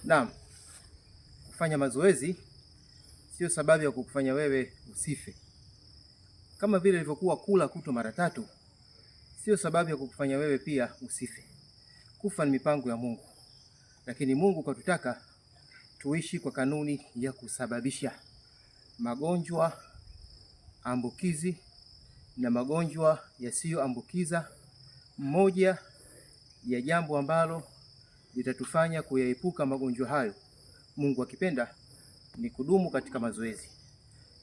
Naam, kufanya mazoezi sio sababu ya kukufanya wewe usife. Kama vile ilivyokuwa kula kutwa mara 3 sio sababu ya kukufanya wewe pia usife. Kufa ni mipango ya Mungu, lakini Mungu katutaka tuishi kwa kanuni ya kusababisha magonjwa ambukizi na magonjwa yasiyoambukiza. Mmoja ya jambo ambalo litatufanya kuyaepuka magonjwa hayo, Mungu akipenda, ni kudumu katika mazoezi.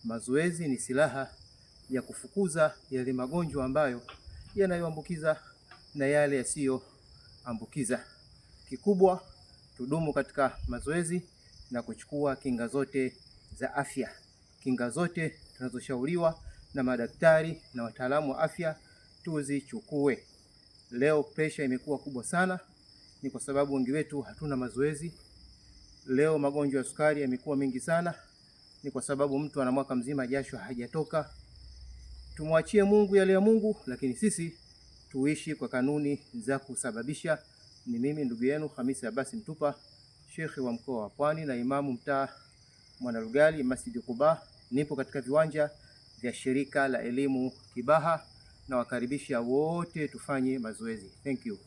Mazoezi ni silaha ya kufukuza yale magonjwa ambayo yanayoambukiza na yale yasiyoambukiza. Kikubwa tudumu katika mazoezi na kuchukua kinga zote za afya. Kinga zote tunazoshauriwa na madaktari na wataalamu wa afya tuzichukue. Leo pressure imekuwa kubwa sana, ni kwa sababu wengi wetu hatuna mazoezi. Leo magonjwa ya sukari yamekuwa mengi sana, ni kwa sababu mtu ana mwaka mzima jasho hajatoka. Tumwachie Mungu yale ya Mungu, lakini sisi tuishi kwa kanuni za kusababisha. Ni mimi ndugu yenu Hamisi Abbas Mtupa, Shekhi wa mkoa wa Pwani na imamu mtaa Mwanalugali Masjid Quba. Nipo katika viwanja vya shirika la elimu Kibaha na wakaribisha wote tufanye mazoezi. Thank you.